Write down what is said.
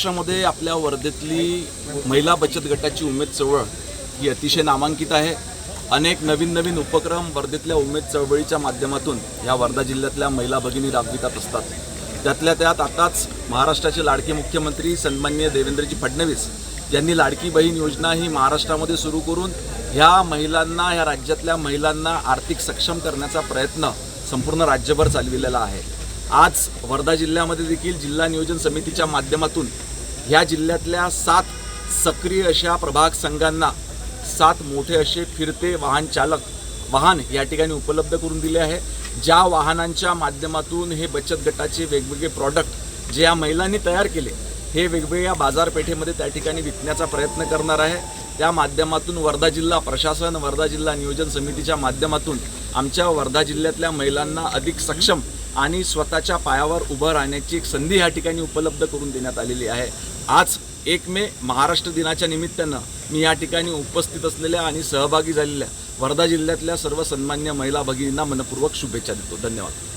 महाराष्ट्रामध्ये आपल्या वर्धेतली महिला बचत गटाची उमेद चळवळ ही अतिशय नामांकित आहे। अनेक नवीन उपक्रम वर्धेतल्या उमेद चळवळीच्या माध्यमातून या वर्धा जिल्ह्यातल्या महिला भगिनी राबवितात असतात। त्यातल्या त्यात आताच महाराष्ट्राचे लाडके मुख्यमंत्री सन्माननीय देवेंद्रजी फडणवीस यांनी लाडकी बहीण योजना ही महाराष्ट्रामध्ये सुरू करून ह्या महिलांना, ह्या राज्यातल्या महिलांना आर्थिक सक्षम करण्याचा प्रयत्न संपूर्ण राज्यभर चालविलेला आहे। आज वर्धा जिल्ह्यामध्ये देखील जिल्हा नियोजन समितीच्या माध्यमातून ह्या जिल्ह्यातल्या 7 सक्रिय अशा प्रभाग संघांना 7 मोठे असे फिरते वाहन या ठिकाणी उपलब्ध करून दिले आहे। ज्या वाहनांच्या माध्यमातून हे बचत गटाचे वेगवेगळे प्रॉडक्ट जे या महिलांनी तयार केले हे वेगवेगळ्या बाजारपेठेमध्ये त्या ठिकाणी विकण्याचा प्रयत्न करणार आहे। त्या माध्यमातून वर्धा जिल्हा प्रशासन, वर्धा जिल्हा नियोजन समितीच्या माध्यमातून आमच्या वर्धा जिल्ह्यातल्या महिलांना अधिक सक्षम आणि स्वतःच्या पायावर उभं राहण्याची एक संधी या ठिकाणी उपलब्ध करून देण्यात आलेली आहे। आज 1 मे महाराष्ट्र दिनाच्या निमित्तानं मी या ठिकाणी उपस्थित असलेल्या आणि सहभागी झालेल्या वर्धा जिल्ह्यातल्या सर्व सन्मान्य महिला भगिनींना मनपूर्वक शुभेच्छा देतो। धन्यवाद।